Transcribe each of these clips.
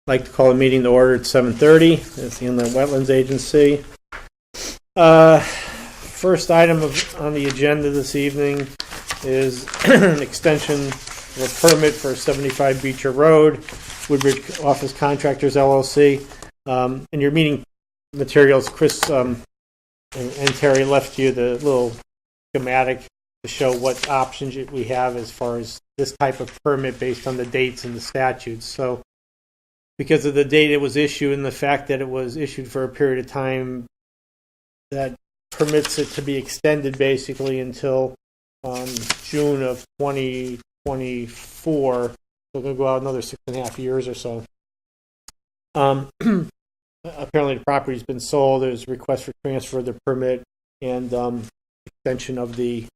like to call the meeting to order at 7:30. It's the Inland Wetlands Agency. First item on the agenda this evening is an extension of a permit for 75 Beecher Road, Woodbridge Office Contractors LLC. In your meeting materials, Chris and Terry left you the little schematic to show what options we have as far as this type of permit based on the dates and the statutes. So because of the date it was issued and the fact that it was issued for a period of time that permits it to be extended basically until June of 2024. So we're going to go out another 6.5 years or so. Apparently the property's been sold. There's a request for transfer of the permit and extension of the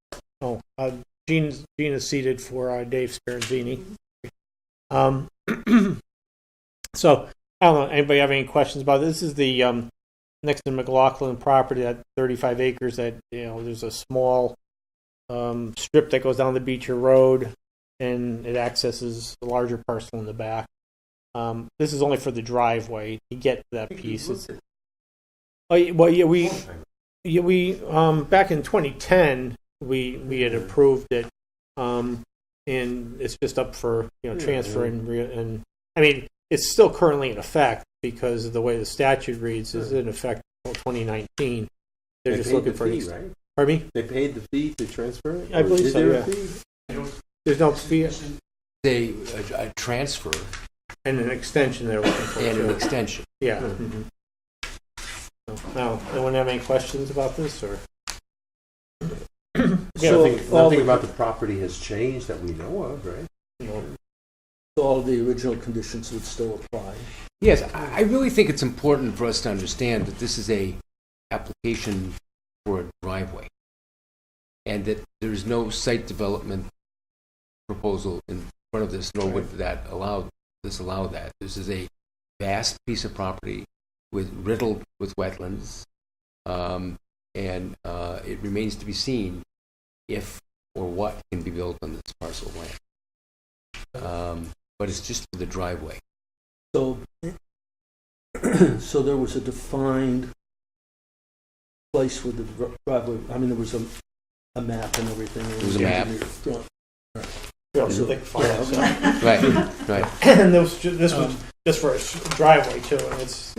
Gene is seated for Dave Speranzini. So I don't know, anybody have any questions about this? This is the next to McLaughlin property, that 35 acres that, there's a small strip that goes down the Beecher Road and it accesses the larger parcel in the back. This is only for the driveway to get to that piece. We back in 2010 we had approved it, and it's just up for transfer and I mean it's still currently in effect because of the way the statute reads is in effect until 2019. They're just looking for fee, right? Pardon me? They paid the fee to transfer it? I believe so, yeah. There's no fee. They a transfer And an extension they're looking for. and an extension. Yeah. Mm-hmm. So, now, anyone have any questions about this, or? Nothing about the property has changed that we know of, right? So all the original conditions would still apply. Yes, I really think it's important for us to understand that this is a application for a driveway, and that there's no site development proposal in front of this, nor would that allow that. This is a vast piece of property riddled with wetlands, and it remains to be seen if or what can be built on this parcel of land. But it's just for the driveway. So, so there was a defined place with the driveway. I mean, there was a map and everything. There was a map. Right. And this was just for a driveway too, and it's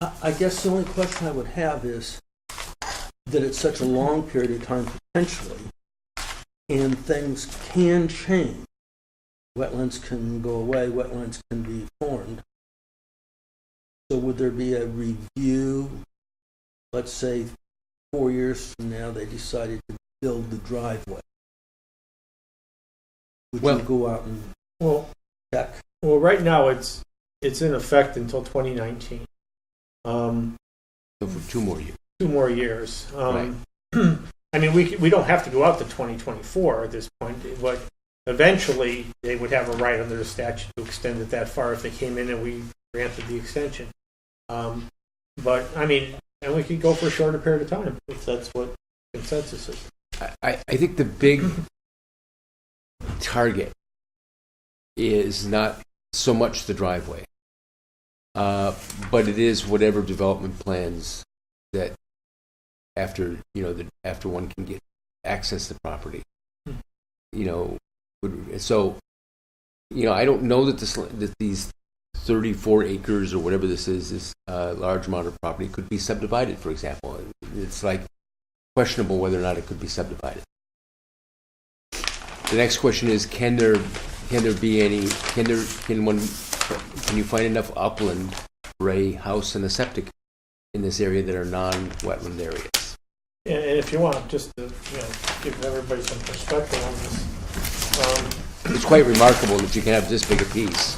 I guess the only question I would have is that it's such a long period of time potentially, and things can change. Wetlands can go away. Wetlands can be formed. So would there be a review? Let's say 4 years from now, they decided to build the driveway. Would you go out and check? Well, right now it's in effect until 2019. So for 2 more years. 2 more years. Right. I mean, we don't have to go out to 2024 at this point, but eventually they would have a right under the statute to extend it that far if they came in and we granted the extension. But I mean, and we could go for a shorter period of time if that's what consensus is. I think the big target is not so much the driveway, but it is whatever development plans that after one can get access to the property. So I don't know that these 34 acres or whatever this large amount of property could be subdivided, for example. It's like questionable whether or not it could be subdivided. The next question is, can you find enough upland for a house and a septic in this area that are non-wetland areas? And if you want, just to give everybody some perspective on this. It's quite remarkable that you can have this big a piece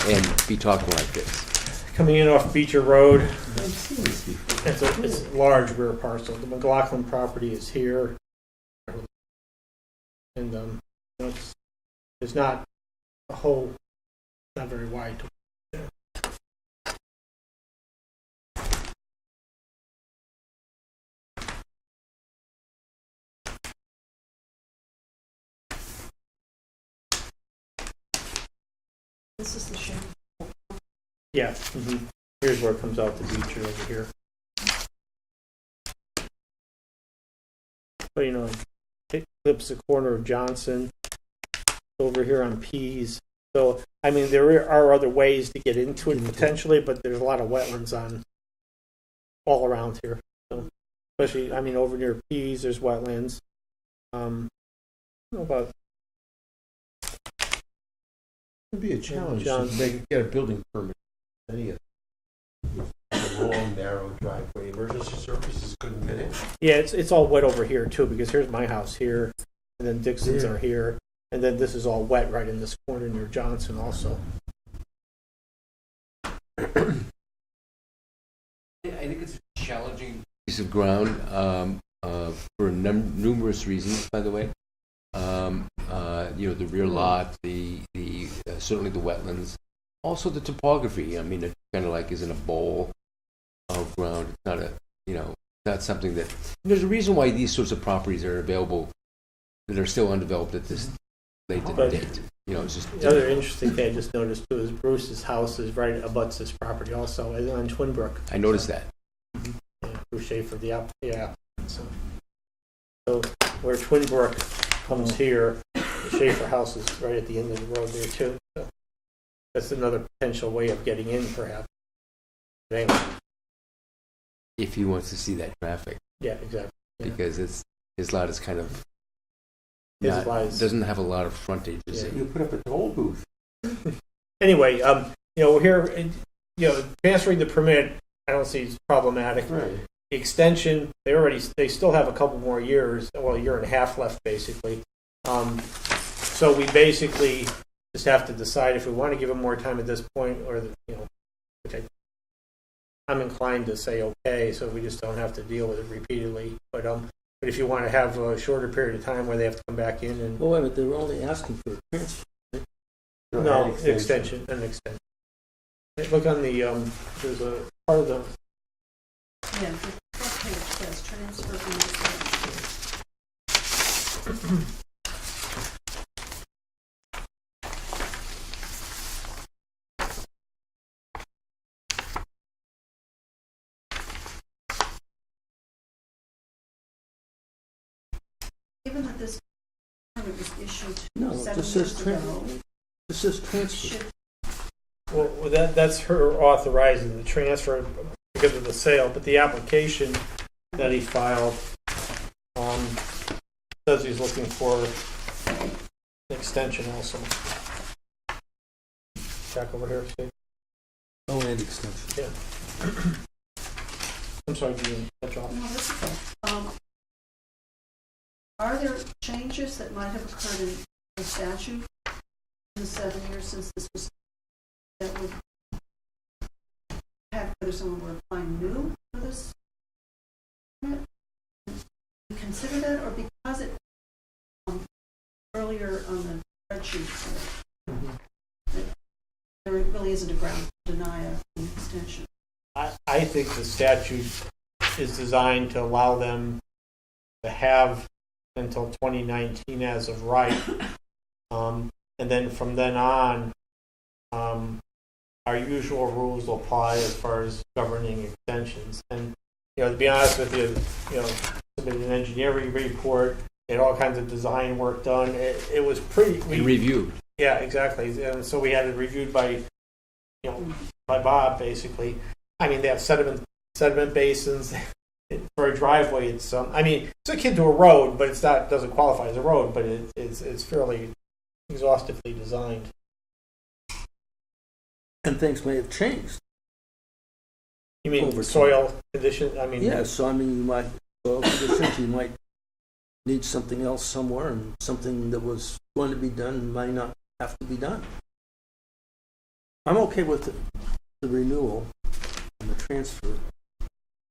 and be talking like this. Coming in off Beecher Road, it's a large rear parcel. The McLaughlin property is here, and it's not a whole, not very wide. This is the shed. Yeah. Mhm. Here's where it comes out the beach over here. But you know, it clips the corner of Johnson over here on Pease. So I mean, there are other ways to get into it potentially, but there's a lot of wetlands on all around here. So, especially, I mean, over near Pease, there's wetlands. I don't know about It'd be a challenge John. to get a building permit. Any of a long, narrow driveway, emergency services couldn't get in. Yeah, it's all wet over here too, because here's my house here, and then Dixon's are here, and then this is all wet right in this corner near Johnson also. I think it's a challenging piece of ground for numerous reasons, by the way. You know, the rear lot, the certainly the wetlands, also the topography. I mean, it kind of like is in a bowl of ground. It's not a, you know, not something that. There's a reason why these sorts of properties are available that are still undeveloped at this late in the date. You know, it's just The other interesting thing I just noticed too is Bruce's house is right abuts this property also, on Twin Brook. I noticed that. Yeah, Bruce Schaefer, so where Twin Brook comes here, the Schaefer house is right at the end of the road there too. So that's another potential way of getting in, perhaps. But anyway, If he wants to see that traffic, yeah, exactly. Yeah. because his lot is kind of His not- lot is- doesn't have a lot of frontage. You Yeah. see. You put up a toll booth. Anyway, you know, we're here, you know, transferring the permit, I don't see it's problematic. Right. The extension, they still have a couple more years, well, a year and a half left, basically. So we basically just have to decide if we want to give them more time at this point, or, you know, which I'm inclined to say okay, so we just don't have to deal with it repeatedly. But if you want to have a shorter period of time where they have to come back in and, Well, wait a minute, they were only asking for a transfer. no, an extension. Look on the, there's a part of the, Yeah, the first page says transfer from the Given that this permit was issued No, it 7 just years says ago, transfer. It says transfer. should well, that's her authorizing the transfer because of the sale, but the application that he filed says he's looking for an extension also. Back over here, Steve. Oh, and extension. Yeah. I'm sorry, Dean, catch off. No, that's okay. Are there changes that might have occurred in the statute in the 7 years since this was, that would have whether someone were applying new for this permit? You consider that, or because it earlier on the spreadsheet said there really isn't a ground to deny an extension? I think the statute is designed to allow them to have until 2019 as of right. And then from then on, our usual rules will apply as far as governing extensions. And, you know, to be honest with you, you know, submitted an engineering report, and all kinds of design work done. It was pretty... And reviewed. Yeah, exactly. And so we had it reviewed by, you know, by Bob, basically. I mean, they have sediment basins. For a driveway, it's I mean, it's akin to a road, but it's not, doesn't qualify as a road, but it's fairly exhaustively designed. And things may have changed. You mean Over soil condition? I mean, Yeah, so I mean, you might, soil conditions, you might need something else somewhere, and something that was going to be done might not have to be done. I'm okay with the renewal and the transfer.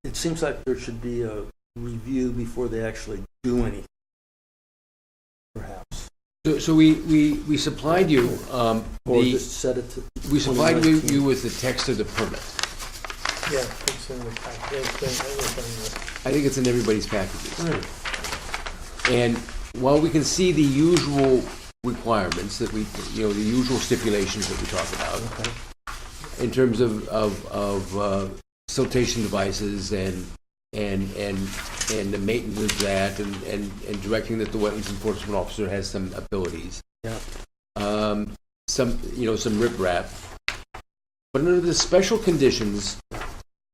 It seems like there should be a review before they actually do anything, perhaps. So we supplied you Or just set it to we supplied 2019. you with the text of the permit. yeah, it's in the package. I think it's in everybody's packages. Right. And while we can see the usual requirements that we, you know, the usual stipulations that we talk about, in terms of siltation devices and the maintenance of that and directing that the wetlands enforcement officer has some abilities. Yeah. Some riprap. But under the special conditions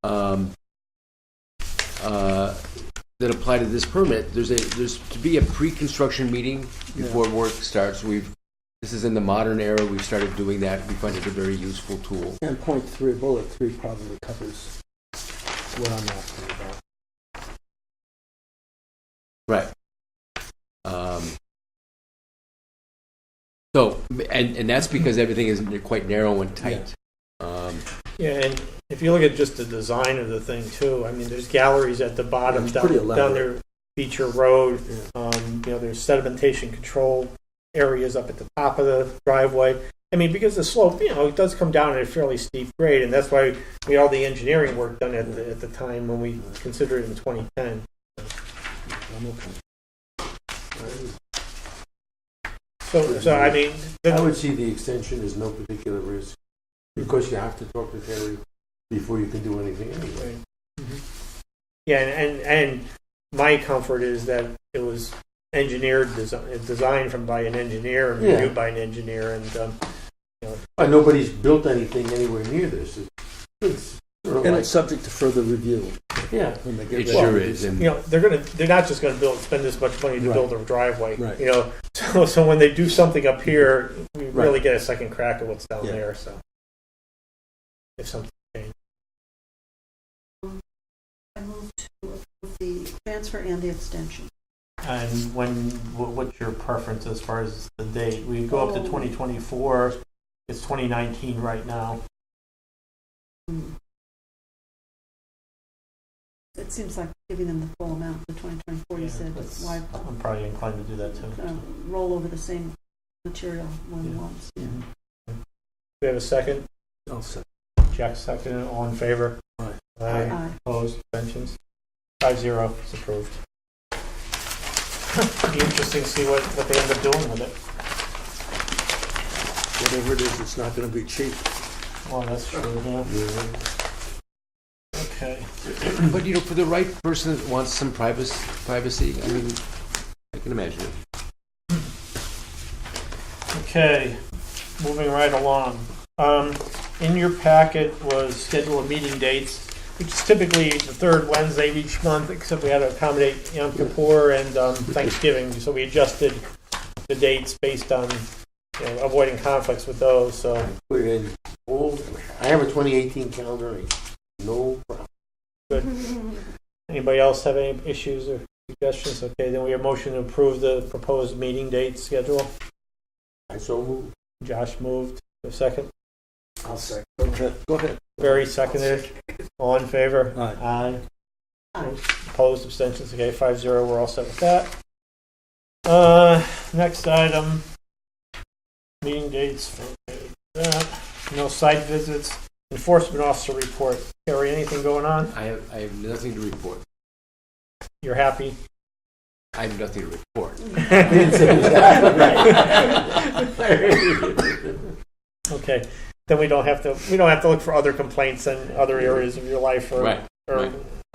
that apply to this permit, there's to be a pre-construction meeting before work starts. This is in the modern era. We've started doing that. We find it a very useful tool. And bullet 3 probably covers what I'm asking about. Right. So, and that's because everything is quite narrow and tight. Yeah, and if you look at just the design of the thing too, I mean, there's galleries at the bottom it's down pretty elaborate. there, Beecher Road. Yeah. There's sedimentation control areas up at the top of the driveway. I mean, because the slope, it does come down at a fairly steep grade, and that's why we had all the engineering work done at the time when we considered it in 2010. I'm okay. So I mean, I would see the extension as no particular risk, because you have to talk to Terry before you can do anything anyway. Yeah, and my comfort is that it was engineered, designed by an engineer and reviewed by an engineer, and Nobody's built anything anywhere near this. It's sort of And like, it's subject to further review. yeah. When they get It ready. sure is. And they're not just going to spend this much money to Right. build a driveway. Right. So when they do something up here, we really Right. get a second crack at what's down Yeah. there. So if something changes. I move to approve the transfer and the extension. And what's your preference as far as the date? We go up to 2024. It's 2019 right now. It seems like giving them the full amount, the 2024, you said, why I'm probably inclined to do that too. roll over the same material more than once? Yeah. We have a second. I'll say. Jack second. All in favor? Aye. Aye. Opposed? Abstentions? 5-0. It's approved. Be interesting to see what they end up doing with it. Whatever it is, it's not going to be cheap. Well, that's true. Yeah. Okay. but for the right person that wants some privacy, I mean, I can imagine it. Okay. Moving right along. In your packet was schedule of meeting dates, which is typically the third Wednesday of each month, except we had to accommodate Yom Kippur and Thanksgiving, so we adjusted the dates based on avoiding conflicts with those. So Put it in I have a 2018 calendar. No problem. good. Anybody else have any issues or suggestions? Okay, then we have motion to approve the proposed meeting date schedule. I so moved. Josh moved. A second. I'll second. Okay, go ahead. Barry seconded. All in favor? Aye. Aye. Opposed, abstentions. Okay, 5-0. We're all set with that. Next item. Meeting dates. Okay, that. No site visits. Enforcement officer report. Terry, anything going on? I have nothing to report. You're happy? I have nothing to report. Okay. Then we don't have to look for other complaints in other areas of your life or Right.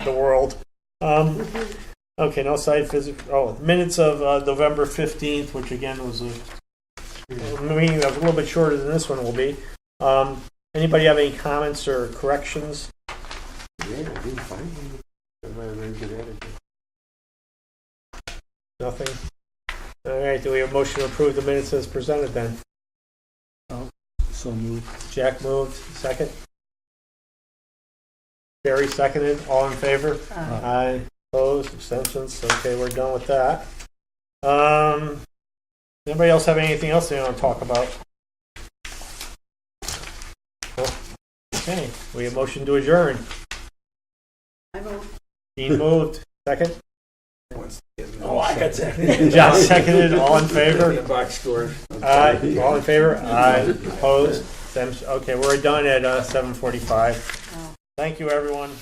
the world. Okay, no site visit. Oh, minutes of November 15th, which again was a meeting that was a little bit shorter than this one will be. Anybody have any comments or corrections? Yeah, I didn't find any. Everybody had a very good attitude. Nothing? All right, do we have a motion to approve the minutes as presented then? So moved. Jack moved, second. Barry seconded, all in favor? Aye. Opposed, abstentions, okay, we're done with that. Anybody else have anything else they want to talk about? Okay, we have motion to adjourn. I move. Dean moved, second. Oh, I got that. Josh seconded, all in favor? Box score. Aye, all in favor? Aye. Opposed? Okay, we're done at 7:45. Thank you, everyone.